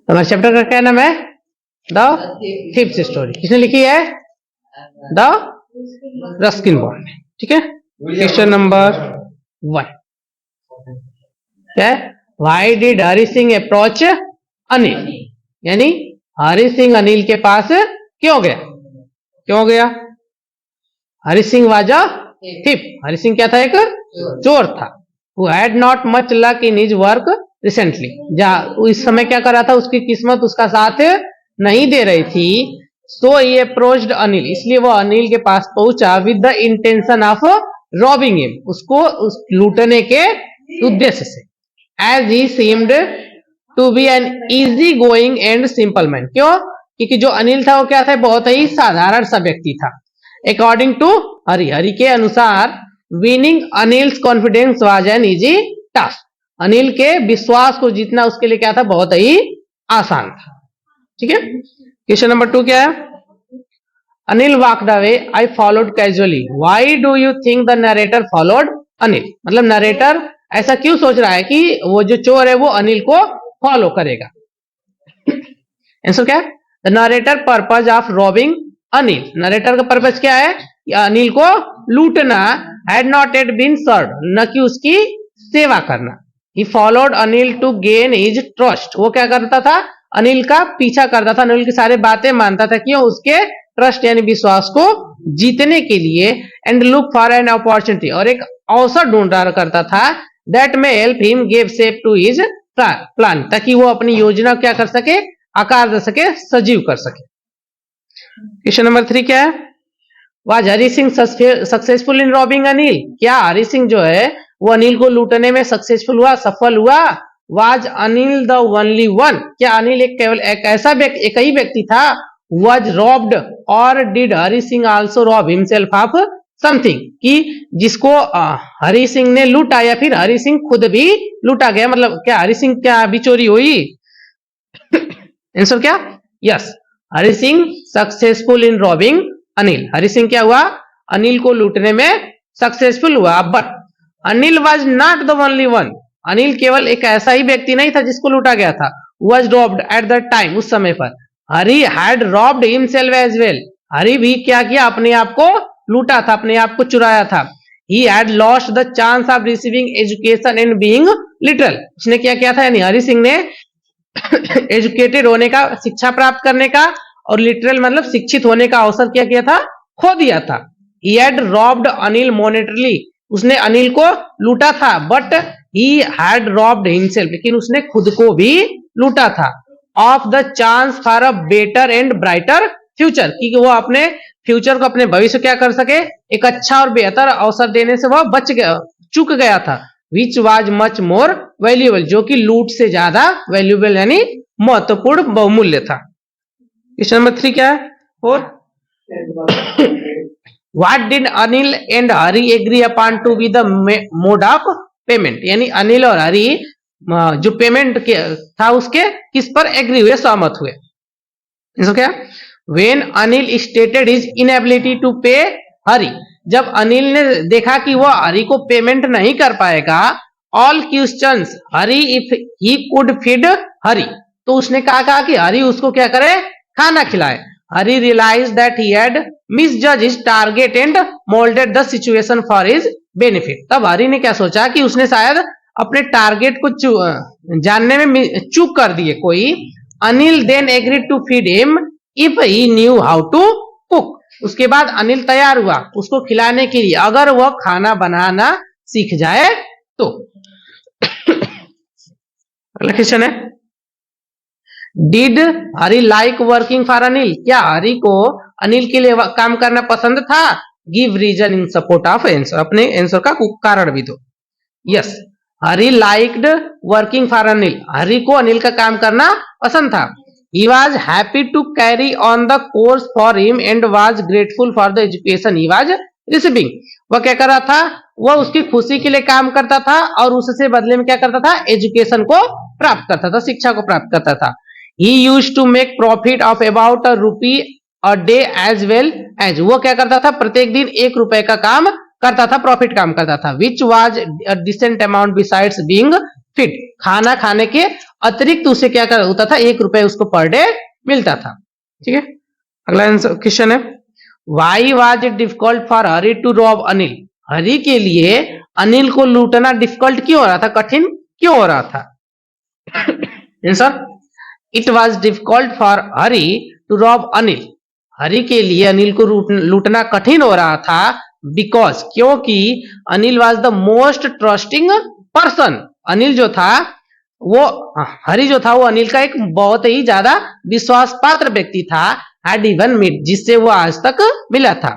हमारे चैप्टर का क्या नाम है? The thieves story. किसने लिखी है? द रस्किन बॉन्ड ने। ठीक है। क्वेश्चन नंबर 1 क्या है? Why did Hari Singh approach Anil? यानी हरि सिंह अनिल के पास क्यों गया? क्यों गया? Hari Singh was a thief. Hari Singh क्या था? एक चोर था। Who had not much luck in his work recently। इस समय क्या कर रहा था? उसकी किस्मत उसका साथ नहीं दे रही थी। So he approached अनिल, इसलिए वो अनिल के पास पहुंचा with the intention of robbing him, उसको लूटने के उद्देश्य से। As he seemed to be an easy going and simple man। क्यों? क्योंकि जो अनिल था वो क्या था? बहुत ही साधारण सा व्यक्ति था। According to हरि के अनुसार winning Anil's confidence was an easy task. Anil के विश्वास को जीतना उसके लिए क्या था? बहुत ही आसान था। ठीक है। क्वेश्चन नंबर 2 क्या है? Anil walked away, I followed casually, why do you think the narrator followed Anil? मतलब नरेटर ऐसा क्यों सोच रहा है कि वो जो चोर है वो अनिल को फॉलो करेगा? आंसर क्या है? The narrator purpose of robbing Anil. Narrator का पर्पज क्या है? अनिल को लूटना। Had not at been serve, न कि उसकी सेवा करना। He followed Anil to gain his trust. वो क्या करता था? अनिल का पीछा करता था, अनिल की सारी बातें मानता था। क्यों? उसके ट्रस्ट यानी विश्वास को जीतने के लिए। And look for an opportunity, और एक अवसर ढूंढ रहा करता था। दैट में help him give shape to his plan, ताकि वो अपनी योजना क्या कर सके? आकार दे सके, सजीव कर सके। क्वेश्चन नंबर 3 क्या है? Was Hari Singh successful in robbing Anil? क्या हरि सिंह जो है वो अनिल को लूटने में सक्सेसफुल हुआ, सफल हुआ? Was Anil the only one? क्या अनिल केवल एक ऐसा एक ही व्यक्ति था? वाज रॉब्ड, और did Hari Singh also rob himself of something? कि जिसको हरि सिंह ने लूटा, या फिर हरि सिंह खुद भी लूटा गया? मतलब क्या हरि सिंह क्या भी चोरी हुई? आंसर क्या? Yes, Hari Singh successful in robbing Anil. Hari Singh क्या हुआ? अनिल को लूटने में सक्सेसफुल हुआ। But Anil was not the only one. Anil केवल एक ऐसा ही व्यक्ति नहीं था जिसको लूटा गया था। Was robbed at the time, उस समय पर। Hari had robbed himself as well. Hari भी क्या किया? अपने आप को लूटा था, अपने आप को चुराया था। He had lost the chance of receiving education and being literal. उसने क्या किया था? यानी हरि सिंह ने एजुकेटेड होने का, शिक्षा प्राप्त करने का, और लिटरल मतलब शिक्षित होने का अवसर क्या किया था? खो दिया था। ही हैड रॉब्ड अनिल मोनेटरली, उसने अनिल को लूटा था। But he had robbed himself, लेकिन उसने खुद को भी लूटा था। Of the chance for a better and brighter future, क्योंकि वो अपने फ्यूचर को, अपने भविष्य क्या कर सके? एक अच्छा और बेहतर अवसर देने से वह चूक गया था। Which was much more valuable, जो कि लूट से ज्यादा वैल्यूएबल यानी महत्वपूर्ण, बहुमूल्य था। क्वेश्चन नंबर 3 क्या है? 4 what did Anil and Hari agree upon to be the mode of payment? यानी अनिल और हरि जो पेमेंट था उसके किस पर एग्री हुए, सहमत हुए? इसको क्या? When Anil stated his inability to pay Hari, जब अनिल ने देखा कि वह हरि को पेमेंट नहीं कर पाएगा, all questions Hari if he could feed Hari, तो उसने कहा कि हरि उसको क्या करे? खाना खिलाए। Hari realise that he had मिसजज his target and moulded the situation for his benefit. तब हरि ने क्या सोचा कि उसने शायद अपने टारगेट को जानने में चूक कर दिए कोई। Anil then agreed to feed him if he knew how to cook. उसके बाद अनिल तैयार हुआ उसको खिलाने के लिए, अगर वह खाना बनाना सीख जाए तो। अगला क्वेश्चन है, did Hari like working for Anil? क्या हरि को अनिल के लिए काम करना पसंद था? Give reason in support of answer, अपने आंसर का कारण भी दो। Yes, Hari liked working for Anil, Hari को अनिल का काम करना पसंद था। He was happy to carry on the course for him and was grateful for the education he was receiving। वह क्या कर रहा था? वह उसकी खुशी के लिए काम करता था और उससे बदले में क्या करता था? एजुकेशन को प्राप्त करता था, शिक्षा को प्राप्त करता था। He used to make profit of about ₹1 a day as well as, वो क्या करता था? प्रत्येक दिन ₹1 का काम करता था, प्रॉफिट काम करता था। Which was a decent amount besides being feed, खाना खाने के अतिरिक्त उसे क्या कर होता था, 1 रुपए उसको पर डे मिलता था। ठीक है, अगला आंसर क्वेश्चन है, why was it difficult for Hari to rob Anil? Hari के लिए अनिल को लूटना डिफिकल्ट क्यों हो रहा था, कठिन क्यों हो रहा था? Answer, it was difficult for Hari to rob Anil. Hari के लिए अनिल को लूटना कठिन हो रहा था, बिकॉज क्योंकि Anil was the most trusting person. Anil जो था वो, हरी जो था वो अनिल का एक बहुत ही ज्यादा विश्वास पात्र व्यक्ति था, हैड इवन मीट, जिससे वो आज तक मिला था।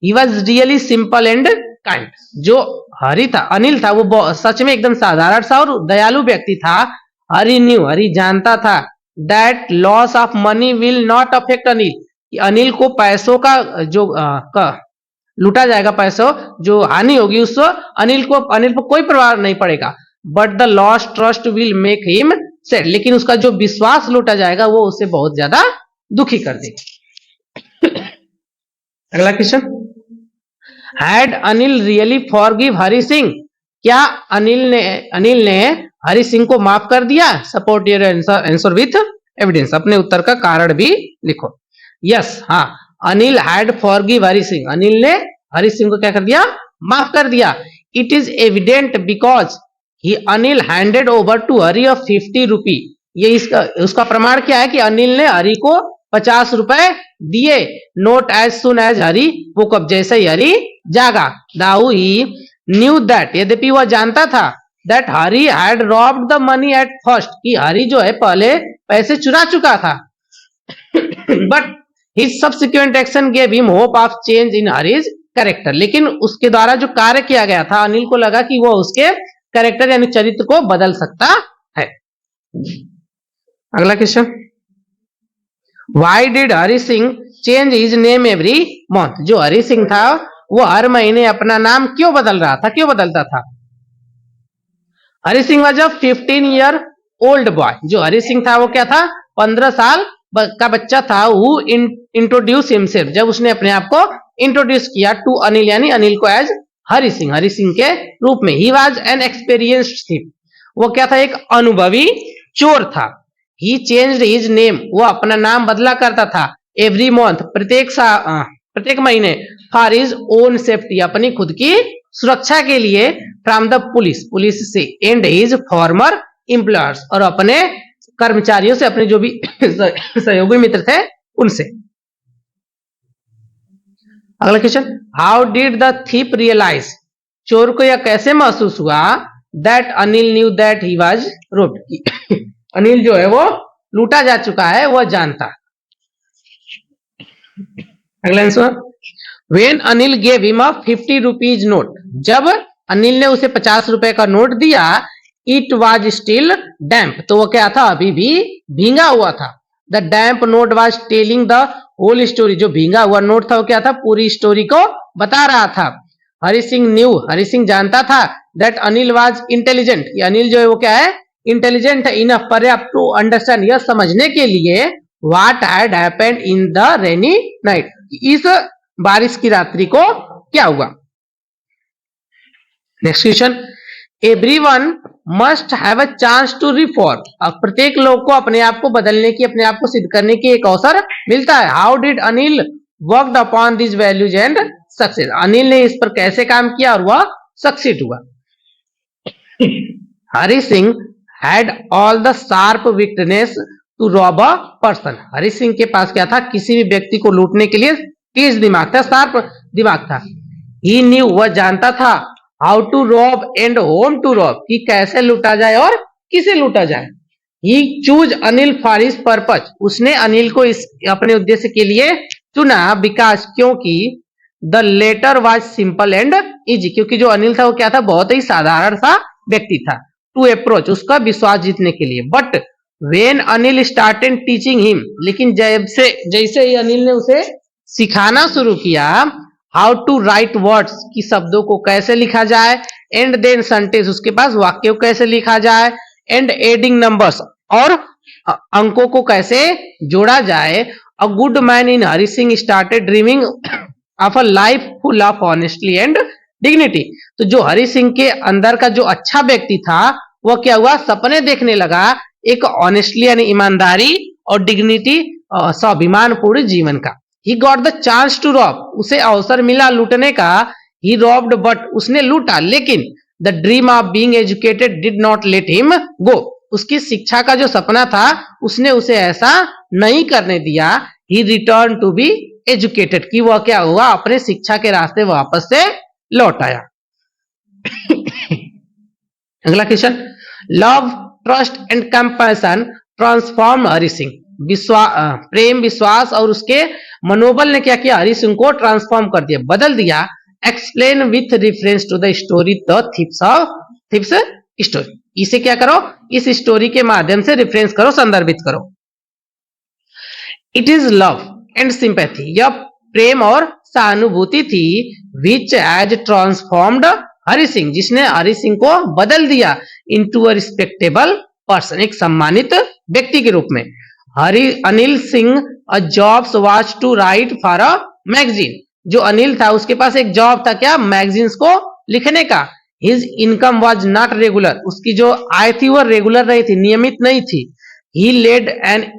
He was really simple and kind. जो हरी था, अनिल था, वो सच में एकदम साधारण सा और दयालु व्यक्ति था। हरी न्यू, हरी जानता था, that loss of money will not affect Anil, Anil को पैसों का जो लूटा जाएगा, पैसों जो हानि होगी उससे अनिल पर कोई प्रभाव नहीं पड़ेगा। But the loss trust will make him sad, लेकिन उसका जो विश्वास लूटा जाएगा वो उसे बहुत ज्यादा दुखी कर देगा। अगला question, had Anil really forgive Hari Singh? क्या अनिल ने हरि सिंह को माफ कर दिया? Support your answer with evidence, अपने उत्तर का कारण भी लिखो। यस, हाँ, अनिल हैड फॉरगिव हरि सिंह, अनिल ने हरि सिंह को क्या कर दिया, माफ कर दिया। It is evident because he Anil handed over to Hari of 50 rupee. ये उसका प्रमाण क्या है कि अनिल ने हरि को 50 रुपए दिए। Not as soon as Hari woke up, जैसे ही हरि जागा। दाऊ ही न्यू दैट, यद्यपि वह जानता था, that Hari had robbed the money at first, कि हरि जो है पहले पैसे चुरा चुका था। But his subsequent action gave him hope of change in Hari's character, लेकिन उसके द्वारा जो कार्य किया गया था, अनिल को लगा कि वो उसके कैरेक्टर यानी चरित्र को बदल सकता है। अगला question, why did Hari Singh change his name every month? जो हरि सिंह था वो हर महीने अपना नाम क्यों बदल रहा था, क्यों बदलता था? Hari Singh was a 15 year old boy. जो हरि सिंह था वो क्या था, 15 साल का बच्चा था। हु इंट्रोड्यूस हिमसेल्फ, जब उसने अपने आप को इंट्रोड्यूस किया टू अनिल, यानी अनिल को एज हरि सिंह के रूप में। He was an experienced thief, वो क्या था, एक अनुभवी चोर था। ही चेंज्ड हिज नेम, वो अपना नाम बदला करता था। एवरी मंथ, प्रत्येक महीने। फॉर हिज ओन सेफ्टी, अपनी खुद की सुरक्षा के लिए। फ्रॉम द पुलिस से। एंड हिज फॉर्मर एम्प्लॉयर्स, और अपने कर्मचारियों से, अपने जो भी सहयोगी मित्र थे उनसे। अगला question, how did the thief realise? चोर को यह कैसे महसूस हुआ, that Anil knew that he was robbed, Anil जो है वो लूटा जा चुका है, वह जानता। अगला answer, when Anil gave him a 50 rupees note, जब अनिल ने उसे 50 रुपए का नोट दिया, इट वाज स्टिल डैम्प, तो वो क्या था, अभी भी भींगा हुआ था। The damp note was telling the whole story, जो भींगा हुआ नोट था वो क्या था, पूरी स्टोरी को बता रहा था। हरि सिंह जानता था, that Anil was intelligent, Anil जो है वो क्या है, इंटेलिजेंट है। इनफ, पर्याप्त टू अंडरस्टैंड, यह समझने के लिए, what had happened in the rainy night, इस बारिश की रात्रि को क्या हुआ। Next question, everyone must have a chance to reform, अब प्रत्येक लोग को अपने आप को बदलने की, अपने आप को सिद्ध करने की एक अवसर मिलता है। How did Anil worked upon this values and success, Anil ने इस पर कैसे काम किया और वह सक्सीड हुआ। Hari Singh had all the sharp witness to rob a person, Hari Singh के पास क्या था, किसी भी व्यक्ति को लूटने के लिए तेज दिमाग था, शार्प दिमाग था। ही न्यू, वह जानता था, how to rob and whom to rob, कि कैसे लूटा जाए और किसे लूटा जाए। He chose Anil for his purpose, उसने अनिल को इस अपने उद्देश्य के लिए चुना। बिकॉज, क्योंकि the letter was simple and easy, क्योंकि जो अनिल था वो क्या था, बहुत ही साधारण सा व्यक्ति था। टू अप्रोच, उसका विश्वास जीतने के लिए। But when Anil started teaching him, लेकिन जैसे ही अनिल ने उसे सिखाना शुरू किया, हाउ टू राइट वर्ड्स, की शब्दों को कैसे लिखा जाए, एंड देन सेंटेंस, उसके पास वाक्य को कैसे लिखा जाए, एंड एडिंग नंबर्स, और अंकों को कैसे जोड़ा जाए। A good man in Hari Singh started dreaming of a life full of honestly and dignity, तो जो हरि सिंह के अंदर का जो अच्छा व्यक्ति था वो क्या हुआ, सपने देखने लगा एक ऑनेस्टली यानी ईमानदारी और डिग्निटी स्वाभिमान पूर्ण जीवन का। He got the chance to rob, उसे अवसर मिला लूटने का। ही रॉब्ड बट, उसने लूटा, लेकिन the dream of being educated did not let him go, उसकी शिक्षा का जो सपना था उसने उसे ऐसा नहीं करने दिया। ही रिटर्न टू बी एजुकेटेड, कि वह क्या हुआ, अपने शिक्षा के रास्ते वापस से लौट आया। अगला question, love trust and compassion transform Hari Singh, प्रेम विश्वास और उसके मनोबल ने क्या किया, हरि सिंह को ट्रांसफॉर्म कर दिया, बदल दिया। Explain with reference to the story the thief's story, इसे क्या करो, इस स्टोरी के माध्यम से रेफरेंस करो, संदर्भित करो। It is love and sympathy, यह प्रेम और सहानुभूति थी। विच एज ट्रांसफॉर्म्ड हरि सिंह, जिसने हरि सिंह को बदल दिया इनटू अ रिस्पेक्टेबल पर्सन, एक सम्मानित व्यक्ति के रूप में। Anil Singh a jobs was to write for a magazine, जो अनिल था उसके पास एक जॉब था, क्या, मैगजीन्स को लिखने का। His income was not regular, उसकी जो आय थी वो रेगुलर नहीं थी, नियमित नहीं थी। He led an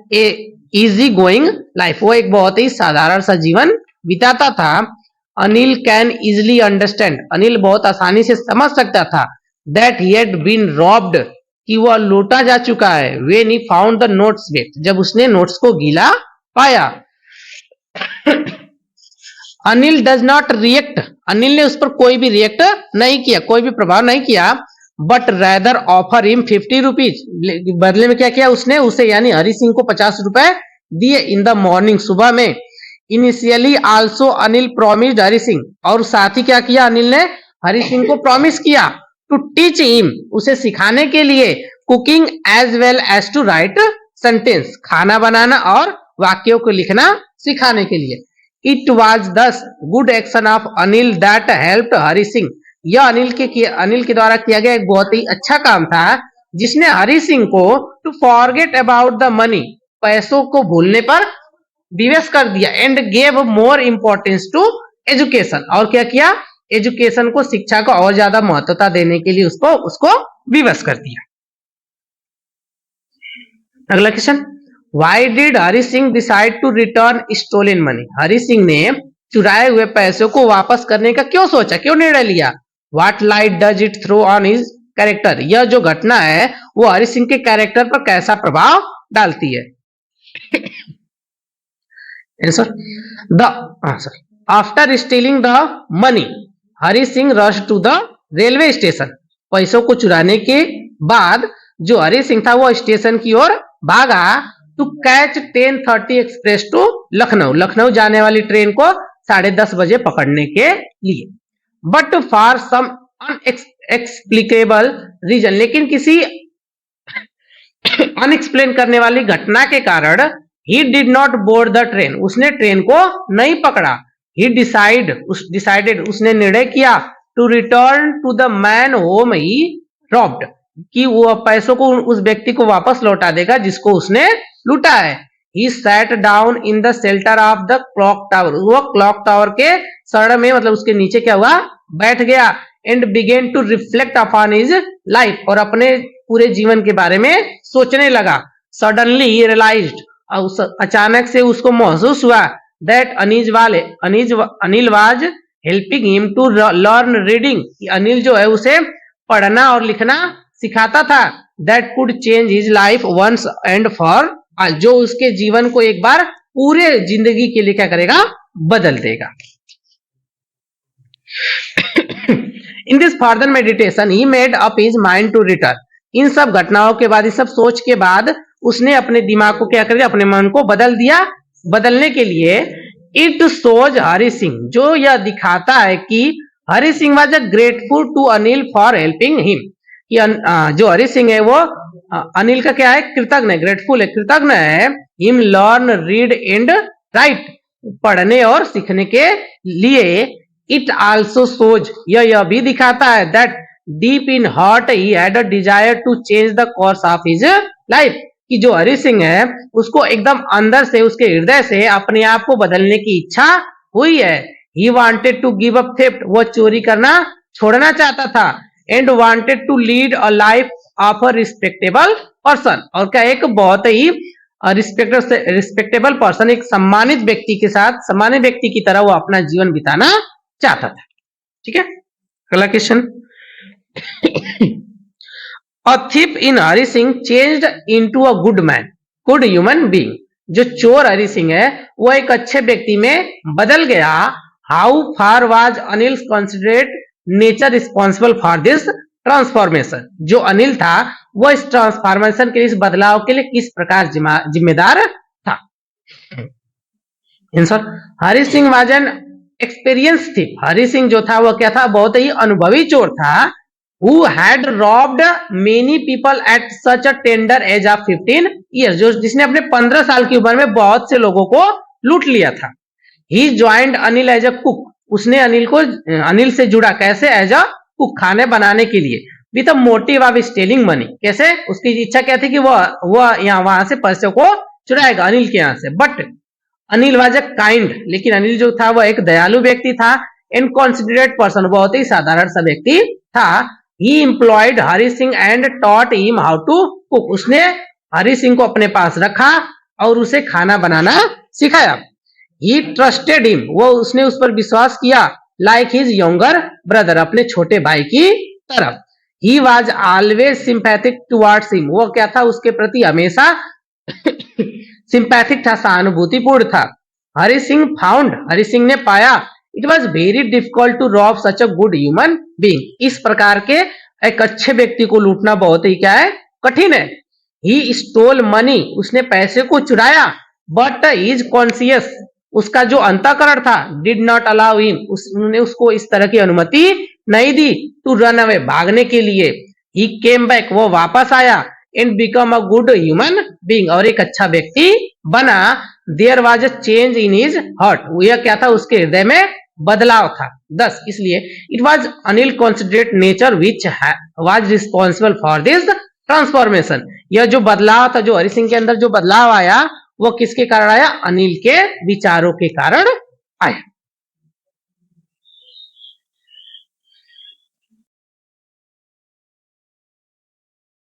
easy going life, वो एक बहुत ही साधारण सा जीवन बिताता था। Anil can easily understand, Anil बहुत आसानी से समझ सकता था। That he had been robbed, कि वह लूटा जा चुका है। When he found the notes wet, जब उसने नोट्स को गीला पाया। Anil does not react, Anil ने उस पर कोई भी रिएक्ट नहीं किया, कोई भी प्रभाव नहीं किया। But rather offer him 50 rupees, बदले में क्या किया उसने, उसे यानी हरि सिंह को 50 रुपए दिए। इन द मॉर्निंग, सुबह में। Initially also Anil promised Hari Singh, और साथ ही क्या किया अनिल ने, हरि सिंह को प्रॉमिस किया टू टीच हिम, उसे सिखाने के लिए, cooking as well as to write sentence, खाना बनाना और वाक्यों को लिखना सिखाने के लिए। It was this good action of Anil that helped Hari Singh, यह अनिल के द्वारा किया गया एक बहुत ही अच्छा काम था जिसने हरि सिंह को to forget about the money, पैसों को भूलने पर विवश कर दिया। And gave more importance to education, और क्या किया, एजुकेशन को, शिक्षा को और ज्यादा महत्वता देने के लिए उसको विवश कर दिया। अगला question, why did Hari Singh decide to return stolen money, Hari Singh ने चुराए हुए पैसों को वापस करने का क्यों सोचा, क्यों निर्णय लिया। What light does it throw on his character, यह जो घटना है वो हरि सिंह के कैरेक्टर पर कैसा प्रभाव डालती है। After stealing the money Hari Singh rush to the railway station, पैसों को चुराने के बाद जो हरि सिंह था वो स्टेशन की ओर भागा। To catch 10:30 express to Lucknow, Lucknow जाने वाली ट्रेन को 10:30 बजे पकड़ने के लिए। But for some unexplicable reason, लेकिन किसी अनएक्सप्लेन करने वाली घटना के कारण he did not board the train, उसने ट्रेन को नहीं पकड़ा। ही डिसाइडेड, उसने निर्णय किया to return to the man home he robbed, कि वो पैसों को उस व्यक्ति को वापस लौटा देगा जिसको उसने लूटा है। He sat down in the shelter of the clock tower, वो क्लॉक टावर के सड़ में, मतलब उसके नीचे क्या हुआ, बैठ गया। And began to reflect upon his life, और अपने पूरे जीवन के बारे में सोचने लगा। सडनली ही रियलाइज्ड, अचानक से उसको महसूस हुआ that Anil was helping him to learn reading, Anil जो है उसे पढ़ना और लिखना सिखाता था। That could change his life once and for all, जो उसके जीवन को एक बार पूरे जिंदगी के लिए क्या करेगा, बदल देगा। In this further meditation he made up his mind to return, इन सब घटनाओं के बाद, इस सब सोच के बाद उसने अपने दिमाग को क्या कर दिया, अपने मन को बदल दिया। बदलने के लिए इट शोज हरि सिंह, जो यह दिखाता है कि Hari Singh was grateful to Anil for helping him, कि जो हरि सिंह है वो अनिल का क्या है, कृतज्ञ, ग्रेटफुल है, कृतज्ञ है। Him learn read and right, पढ़ने और सीखने के लिए। इट आल्सो शोज, यह भी दिखाता है that deep in heart he had a desire to change the course of his life, कि जो हरि सिंह है उसको एकदम अंदर से, उसके हृदय से अपने आप को बदलने की इच्छा हुई है। He wanted to give up theft, वो चोरी करना छोड़ना चाहता था। And wanted to lead a life of a respectable person, और क्या एक बहुत ही रिस्पेक्टेबल पर्सन, एक सम्मानित व्यक्ति के साथ, सम्मानित व्यक्ति की तरह वो अपना जीवन बिताना चाहता था। ठीक है, अगला question. A thief in Hari Singh changed into a good man, good human being। जो चोर हरि सिंह है वो एक अच्छे व्यक्ति में बदल गया। How far was Anil considerate nature responsible for this transformation. जो अनिल था वो इस ट्रांसफॉर्मेशन के इस बदलाव के लिए किस प्रकार जिम्मेदार था। Answer, Hari Singh was an experience thief. Hari Singh जो था वो क्या था, बहुत ही अनुभवी चोर था। Who had robbed many people at such a tender age of 15 years, जो जिसने अपने 15 साल की उम्र में बहुत से लोगों को लूट लिया था। He joined Anil as a cook, उसने अनिल से जुड़ा कैसे, एज अ कुक, खाने बनाने के लिए। With a motive of stealing money, कैसे, उसकी इच्छा क्या थी कि वो यहाँ वहां से पैसे को चुराएगा अनिल के यहाँ से। But Anil was a kind, लेकिन अनिल जो था वह एक दयालु व्यक्ति था। इनकॉन्सिडरेट पर्सन, बहुत ही साधारण सा व्यक्ति था। He employed Hari Singh and taught him how to cook, उसने हरि सिंह को अपने पास रखा और उसे खाना बनाना सिखाया। He trusted him, वो उसने उस पर विश्वास किया। Like his younger brother, अपने छोटे भाई की तरफ। He was always sympathetic towards him, वो क्या था, उसके प्रति हमेशा सिंपैथिक था, सहानुभूतिपूर्ण था। हरि सिंह फाउंड, हरि सिंह ने पाया, it was very difficult to rob such a good human being, इस प्रकार के एक अच्छे व्यक्ति को लूटना बहुत ही क्या है, कठिन है। ही स्टोल मनी, उसने पैसे को चुराया। बट हिज कॉन्शियस, उसका जो अंतःकरण था, डिड नॉट अलाउ हिम, उसने उसको इस तरह की अनुमति नहीं दी टू रन अवे, भागने के लिए। ही केम बैक, वो वापस आया। And become a good human being, और एक अच्छा व्यक्ति बना। There was a change in his heart, यह क्या था, उसके हृदय में बदलाव था। दस, इसलिए it was Anil considerate nature which was responsible for this transformation, यह जो बदलाव था, जो हरि सिंह के अंदर जो बदलाव आया, वो किसके कारण आया, अनिल के विचारों के कारण आया।